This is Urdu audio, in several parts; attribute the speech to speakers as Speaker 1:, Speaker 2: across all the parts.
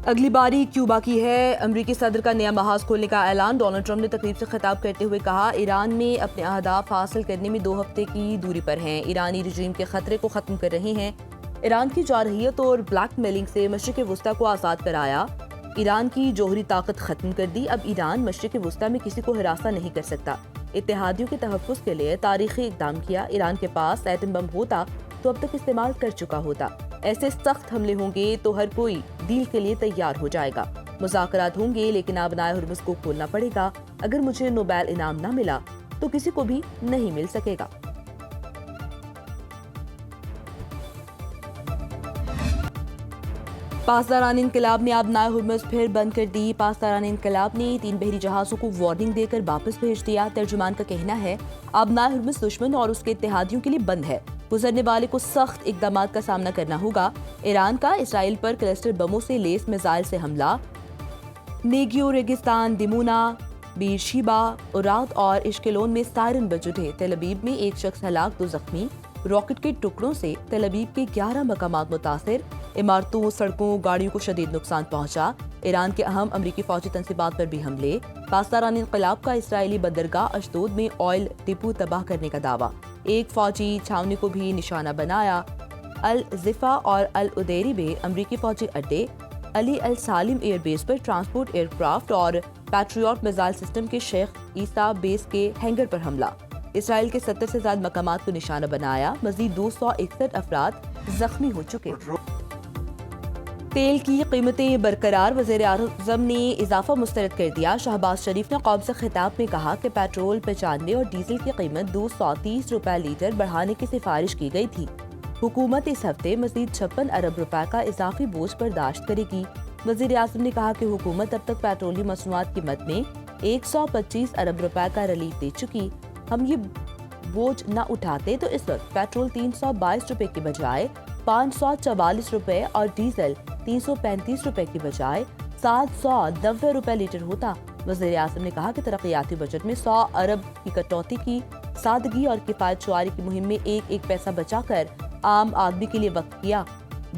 Speaker 1: اگلی باری کیوبا کی ہے۔ امریکی صدر کا نیا محاذ کھولنے کا اعلان۔ ڈونلڈ ٹرمپ نے تقریب سے خطاب کرتے ہوئے کہا، ایران میں اپنے اہداف حاصل کرنے میں 2 ہفتے کی دوری پر ہیں۔ ایرانی رجیم کے خطرے کو ختم کر رہے ہیں۔ ایران کی جارحیت اور بلیک میلنگ سے مشرق وسطیٰ کو آزاد کرایا۔ ایران کی جوہری طاقت ختم کر دی۔ اب ایران مشرق وسطیٰ میں کسی کو ہراساں نہیں کر سکتا۔ اتحادیوں کے تحفظ کے لیے تاریخی اقدام کیا۔ ایران کے پاس ایٹم بم ہوتا تو اب تک استعمال کر چکا ہوتا۔ ایسے سخت حملے ہوں گے تو ہر کوئی ڈیل کے لیے تیار ہو جائے گا۔ مذاکرات ہوں گے لیکن آبنائے ہرمز کو کھولنا پڑے گا۔ اگر مجھے نوبیل انعام نہ ملا تو کسی کو بھی نہیں مل سکے گا۔ پاسداران انقلاب نے آبنائے ہرمز پھر بند کر دی۔ پاسداران انقلاب نے 3 بحری جہازوں کو وارننگ دے کر واپس بھیج دیا۔ ترجمان کا کہنا ہے، آبنائے ہرمز دشمن اور اس کے اتحادیوں کے لیے بند ہے۔ گزرنے والے کو سخت اقدامات کا سامنا کرنا ہوگا۔ ایران کا اسرائیل پر کلسٹر بموں سے لیس میزائل سے حملہ۔ نیگیو ریگستان، دیمونا، بیرشیبا، اوراد اور اشکلون میں سائرن بج اٹھے۔ تل ابیب میں 1 شخص ہلاک، 2 زخمی۔ راکٹ کے ٹکڑوں سے تل ابیب کے 11 مقامات متاثر۔ عمارتوں، سڑکوں، گاڑیوں کو شدید نقصان پہنچا۔ ایران کے اہم امریکی فوجی تنصیبات پر بھی حملے۔ پاسداران انقلاب کا اسرائیلی بندرگاہ اشدود میں آئل ڈپو تباہ کرنے کا دعویٰ۔ 1 فوجی چھاؤنی کو بھی نشانہ بنایا۔ الزفا اور العدیری میں امریکی فوجی اڈے۔ علی السالم ایئر بیس پر ٹرانسپورٹ ایئر کرافٹ اور پیٹریوٹ میزائل سسٹم کے شیخ عیسیٰ بیس کے ہینگر پر حملہ۔ اسرائیل کے 70 سے زائد مقامات کو نشانہ بنایا۔ مزید 261 افراد زخمی ہو چکے۔ تیل کی قیمتیں برقرار، وزیر اعظم نے اضافہ مسترد کر دیا۔ شہباز شریف نے قوم سے خطاب میں کہا کہ پیٹرول 95 اور ڈیزل کی قیمت 230 روپے لیٹر بڑھانے کی سفارش کی گئی تھی۔ حکومت اس ہفتے مزید 56 ارب روپے کا اضافی بوجھ برداشت کرے گی۔ وزیر اعظم نے کہا کہ حکومت اب تک پیٹرولیم مصنوعات کی قیمت میں 125 ارب روپے کا ریلیف دے چکی۔ ہم یہ بوجھ نہ اٹھاتے تو اس وقت پیٹرول 322 روپے کی بجائے 544 روپے اور ڈیزل 335 روپے کی بجائے 790 روپے لیٹر ہوتا۔ وزیر اعظم نے کہا کہ ترقیاتی بجٹ میں 100 ارب کی کٹوتی کی، سادگی اور کفایت شعاری کی مہم میں 1 پیسہ بچا کر عام آدمی کے لیے وقف کیا۔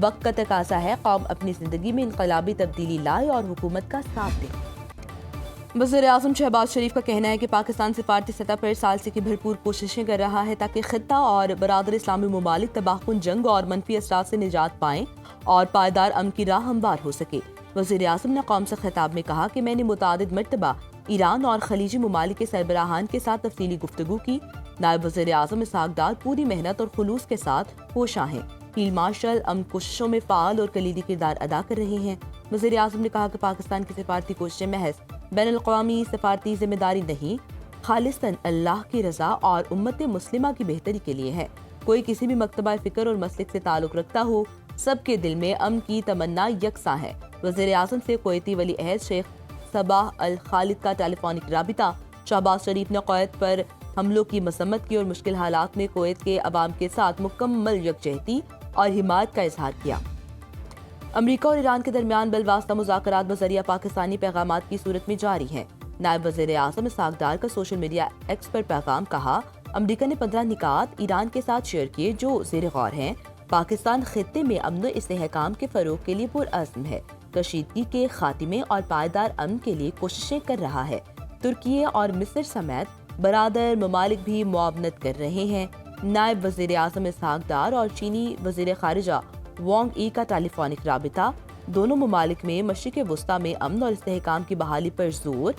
Speaker 1: وقت کا تقاضا ہے قوم اپنی زندگی میں انقلابی تبدیلی لائے اور حکومت کا ساتھ دے۔ وزیر اعظم شہباز شریف کا کہنا ہے کہ پاکستان سفارتی سطح پر ثالثی کی بھرپور کوششیں کر رہا ہے تاکہ خطہ اور برادر اسلامی ممالک تباہ کن جنگ اور منفی اثرات سے نجات پائیں اور پائیدار امن کی راہ ہموار ہو سکے۔ وزیر اعظم نے قوم سے خطاب میں کہا کہ میں نے متعدد مرتبہ ایران اور خلیجی ممالک کے سربراہان کے ساتھ تفصیلی گفتگو کی۔ نائب وزیر اعظم اسحاق ڈار پوری محنت اور خلوص کے ساتھ کوشاں ہیں۔ فیلڈ مارشل امن کوششوں میں فعال اور کلیدی کردار ادا کر رہے ہیں۔ وزیر اعظم نے کہا کہ پاکستان کی سفارتی کوششیں محض بین الاقوامی سفارتی ذمہ داری نہیں، خالصتاً اللہ کی رضا اور امت مسلمہ کی بہتری کے لیے ہے۔ کوئی کسی بھی مکتبہ فکر اور مسلک سے تعلق رکھتا ہو، سب کے دل میں امن کی تمنا یکساں ہے۔ وزیر اعظم سے کویتی ولی عہد شیخ صباح الخالد کا ٹیلی فونک رابطہ۔ شہباز شریف نے کویت پر حملوں کی مذمت کی اور مشکل حالات میں کویت کے عوام کے ساتھ مکمل یکجہتی اور حمایت کا اظہار کیا۔ امریکہ اور ایران کے درمیان بالواسطہ مذاکرات بذریعہ پاکستانی پیغامات کی صورت میں جاری ہیں۔ نائب وزیر اعظم اسحاق ڈار کا سوشل میڈیا ایکس پر پیغام کہا، امریکہ نے 15 نکات ایران کے ساتھ شیئر کیے جو زیر غور ہیں۔ پاکستان خطے میں امن و استحکام کے فروغ کے لیے پرعزم ہے، کشیدگی کے خاتمے اور پائیدار امن کے لیے کوششیں کر رہا ہے۔ ترکیہ اور مصر سمیت برادر ممالک بھی معاونت کر رہے ہیں۔ نائب وزیر اعظم اسحاق ڈار اور چینی وزیر خارجہ وانگ ای کا ٹیلی فونک رابطہ۔ دونوں ممالک میں مشرق وسطیٰ میں امن اور استحکام کی بحالی پر زور۔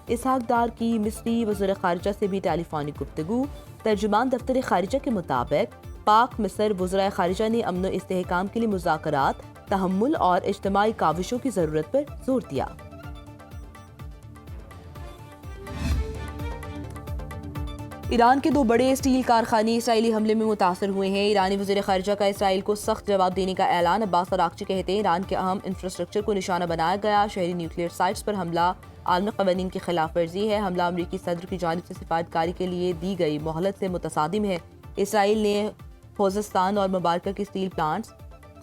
Speaker 1: اسحاق ڈار کی مصری وزیر خارجہ سے بھی ٹیلی فونک گفتگو۔ ترجمان دفتر خارجہ کے مطابق پاک مصر وزرائے خارجہ نے امن و استحکام کے لیے مذاکرات، تحمل اور اجتماعی کاوشوں کی ضرورت پر زور دیا۔ ایران کے 2 بڑے اسٹیل کارخانے اسرائیلی حملے میں متاثر ہوئے ہیں۔ ایرانی وزیر خارجہ کا اسرائیل کو سخت جواب دینے کا اعلان۔ عباس اراغچی کہتے ہیں، ایران کے اہم انفراسٹرکچر کو نشانہ بنایا گیا، شہری نیوکلیئر سائٹس پر حملہ عالمی قوانین کی خلاف ورزی ہے۔ حملہ امریکی صدر کی جانب سے سفارتکاری کے لیے دی گئی مہلت سے متصادم ہے۔ اسرائیل نے خوزستان اور مبارکہ کے steel plants,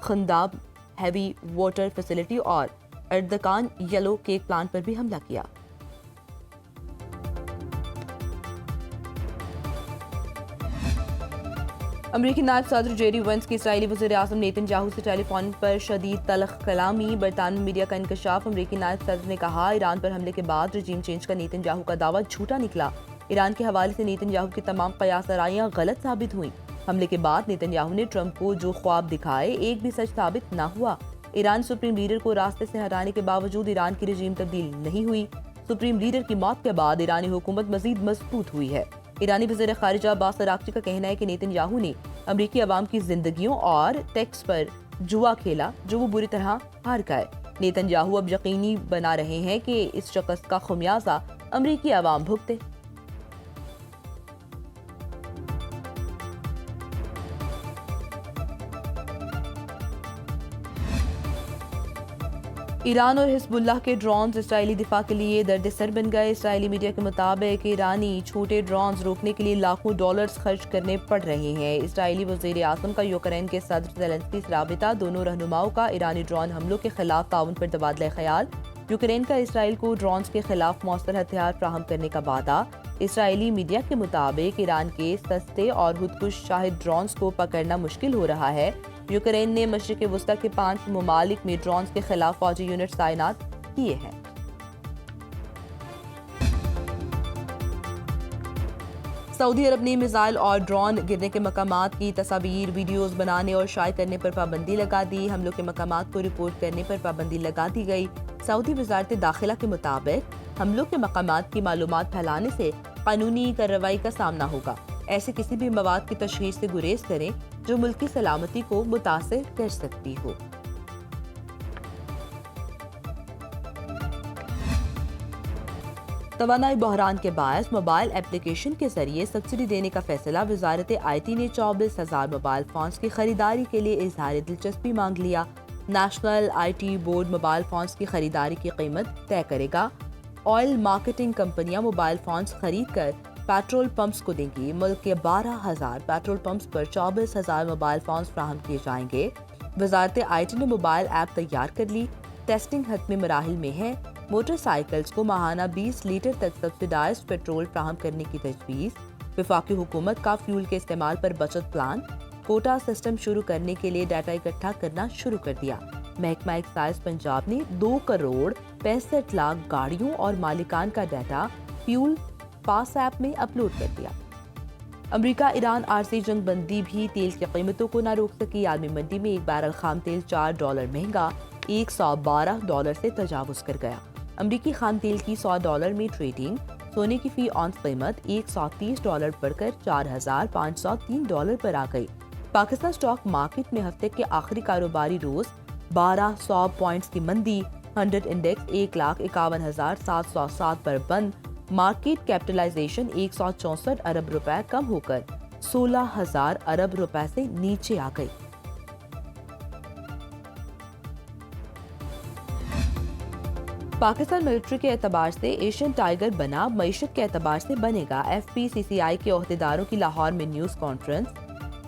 Speaker 1: Khondab heavy water facility اور اردکان یلو کیک پلانٹ پر بھی حملہ کیا۔ امریکی نائب صدر جیری وینس کی اسرائیلی وزیراعظم نیتن یاہو سے ٹیلی فون پر شدید تلخ کلامی۔ برطانوی میڈیا کا انکشاف۔ امریکی نائب صدر نے کہا ایران پر حملے کے بعد رجیم چینج کا نیتن یاہو کا دعویٰ جھوٹا نکلا۔ ایران کے حوالے سے نیتن یاہو کی تمام قیاس آرائیاں غلط ثابت ہوئیں۔ حملے کے بعد نیتن یاہو نے ٹرمپ کو جو خواب دکھائے ایک بھی سچ ثابت نہ ہوا۔ ایران سپریم لیڈر کو راستے سے ہٹانے کے باوجود ایران کی رجیم تبدیل نہیں ہوئی۔ سپریم لیڈر کی موت کے بعد ایرانی حکومت مزید مضبوط ہوئی ہے۔ ایرانی وزیر خارجہ عباس اراغچی کا کہنا ہے کہ نیتن یاہو نے امریکی عوام کی زندگیوں اور ٹیکس پر جوا کھیلا جو وہ بری طرح ہار گئے۔ نیتن یاہو اب یقینی بنا رہے ہیں کہ اس شکست کا خمیازہ امریکی عوام بھگتے۔ ایران اور حزب اللہ کے ڈرونز اسرائیلی دفاع کے لیے درد سر بن گئے۔ اسرائیلی میڈیا کے مطابق ایرانی چھوٹے ڈرونز روکنے کے لیے لاکھوں ڈالرز خرچ کرنے پڑ رہے ہیں۔ اسرائیلی وزیر اعظم کا یوکرین کے صدر زیلنسکی سے رابطہ۔ دونوں رہنماؤں کا ایرانی ڈرون حملوں کے خلاف تعاون پر تبادلہ خیال۔ یوکرین کا اسرائیل کو ڈرونز کے خلاف مؤثر ہتھیار فراہم کرنے کا وعدہ۔ اسرائیلی میڈیا کے مطابق ایران کے سستے اور خودکش شاہد ڈرونز کو پکڑنا مشکل ہو رہا ہے۔ یوکرین نے مشرق وسطی کے 5 ممالک میں ڈرونز کے خلاف فوجی یونٹس تعینات کیے ہیں۔ سعودی عرب نے میزائل اور ڈرون گرنے کے مقامات کی تصاویر، ویڈیوز بنانے اور شائع کرنے پر پابندی لگا دی۔ حملوں کے مقامات کو رپورٹ کرنے پر پابندی لگا دی گئی۔ سعودی وزارت داخلہ کے مطابق حملوں کے مقامات کی معلومات پھیلانے سے قانونی کارروائی کا سامنا ہوگا۔ ایسے کسی بھی مواد کی تشہیر سے گریز کریں جو ملک کی سلامتی کو متاثر کر سکتی ہو۔ توانائی بحران کے باعث موبائل ایپلیکیشن کے ذریعے سبسڈی دینے کا فیصلہ۔ وزارت آئی ٹی نے 24,000 موبائل فونز کی خریداری کے لیے اظہار دلچسپی مانگ لیا۔ National I T board mobile phones کی خریداری کی قیمت طے کرے گا۔ آئل مارکیٹنگ کمپنیاں موبائل فونز خرید کر پیٹرول پمپس کو دیں گی۔ ملک کے 12,000 پیٹرول پمپس پر 24,000 موبائل فونز فراہم کیے جائیں گے۔ وزارت آئی ٹی نے موبائل ایپ تیار کر لی۔ ٹیسٹنگ حتمی مراحل میں ہے۔ موٹر سائیکلز کو ماہانہ 20 لیٹر تک سبسڈائزڈ پیٹرول فراہم کرنے کی تجویز۔ وفاقی حکومت کا فیول کے استعمال پر بچت پلان۔ کوٹا سسٹم شروع کرنے کے لیے ڈیٹا اکٹھا کرنا شروع کر دیا۔ محکمہ ایکسائز پنجاب نے 2,65,00,000 گاڑیوں اور مالکان کا ڈیٹا فیول پاس ایپ میں اپلوڈ کر دیا۔ امریکہ ایران عارضی جنگ بندی بھی تیل کی قیمتوں کو نہ روک سکی۔ عالمی منڈی میں ایک بیرل خام تیل $4 مہنگا $112 سے تجاوز کر گیا۔ امریکی خام تیل کی $100 میں ٹریڈنگ۔ سونے کی فی اونس قیمت $130 بڑھ کر $4,503 پر آ گئی۔ پاکستان اسٹاک مارکیٹ میں ہفتے کے آخری کاروباری روز 1,200 پوائنٹس کی مندی۔ 100 انڈیکس 1,51,707 پر بند۔ مارکیٹ کیپٹلائزیشن 164 ارب روپے کم ہو کر 16,000 ارب روپے سے نیچے آ گئی۔ پاکستان ملٹری کے اعتبار سے ایشین ٹائیگر بنا، معیشت کے اعتبار سے بنے گا۔ ایف پی سی سی آئی کے عہدیداروں کی لاہور میں news conference.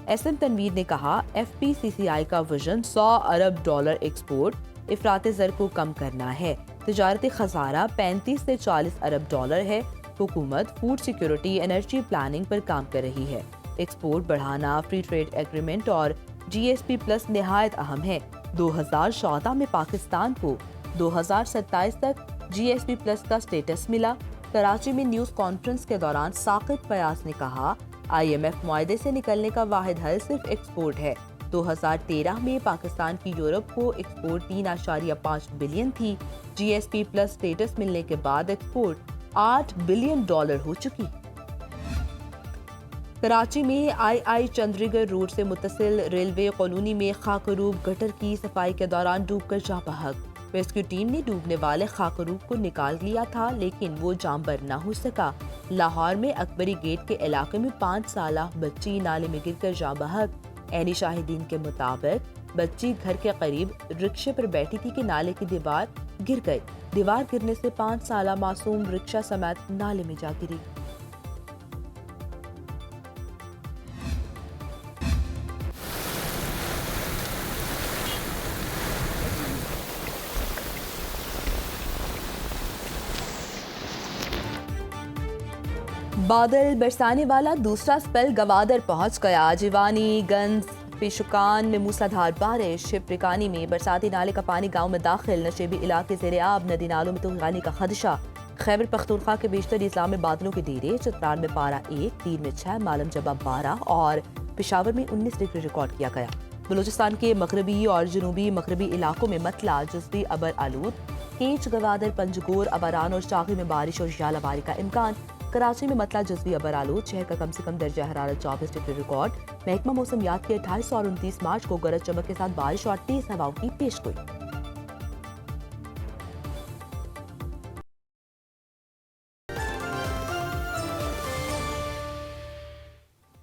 Speaker 1: S M Tanveer نے کہا ایف پی سی سی آئی کا ویژن $100 ارب ایکسپورٹ، افراط زر کو کم کرنا ہے۔ تجارتی خسارہ $35 سے $40 ارب ہے۔ حکومت فوڈ سیکیورٹی، انرجی پلاننگ پر کام کر رہی ہے۔ ایکسپورٹ بڑھانا، فری ٹریڈ ایگریمنٹ اور جی ایس پی پلس نہایت اہم ہے۔ 2014 میں پاکستان کو 2027 تک جی ایس پی پلس کا سٹیٹس ملا۔ کراچی میں نیوز کانفرنس کے دوران ثاقب فیاض نے کہا آئی ایم ایف معاہدے سے نکلنے کا واحد حل صرف ایکسپورٹ ہے۔ 2013 میں پاکستان کی یورپ کو ایکسپورٹ 3.5 بلین تھی۔ جی ایس پی پلس سٹیٹس ملنے کے بعد ایکسپورٹ $8 بلین ہو چکی۔ کراچی میں آئی چندریگر روڈ سے متصل ریلوے کالونی میں خاکروب گٹر کی صفائی کے دوران ڈوب کر جاں بحق۔ ریسکیو ٹیم نے ڈوبنے والے خاکروب کو نکال لیا تھا لیکن وہ جاں بر نہ ہو سکا۔ لاہور میں اکبری گیٹ کے علاقے میں 5 سالہ بچی نالے میں گر کر جاں بحق۔ عینی شاہدین کے مطابق بچی گھر کے قریب رکشے پر بیٹھی تھی کہ نالے کی دیوار گر گئی۔ دیوار گرنے سے 5 سالہ معصوم رکشہ سمیت نالے میں جا گری۔ بادل برسانے والا دوسرا سپیل گوادر پہنچ گیا۔ جیوانی گنج پیشکان میں موسلادھار بارش، شپرکانی میں برساتی نالے کا پانی گاؤں میں داخل، نشیبی علاقے زیر آب، ندی نالوں میں طوفانی کا خدشہ۔ خیبر پختونخوا کے بیشتر اضلاع میں بادلوں کے ڈیرے، چترال میں پارہ 1، دیر میں 6، مالم جبہ 12 اور پشاور میں 19 ڈگری ریکارڈ کیا گیا۔ بلوچستان کے مغربی اور جنوبی مغربی علاقوں میں مطلع جزوی ابر آلود، کیچ، گوادر، پنجگور، اباران اور شاغی میں بارش اور ژالہ باری کا امکان۔ کراچی میں مطلع جزوی ابر آلود، شہر کا کم سے کم درجہ حرارت 24 ڈگری ریکارڈ۔ محکمہ موسمیات کے 28 اور 29 مارچ کو گرج چمک کے ساتھ بارش اور تیز ہواؤں کی پیش گوئی۔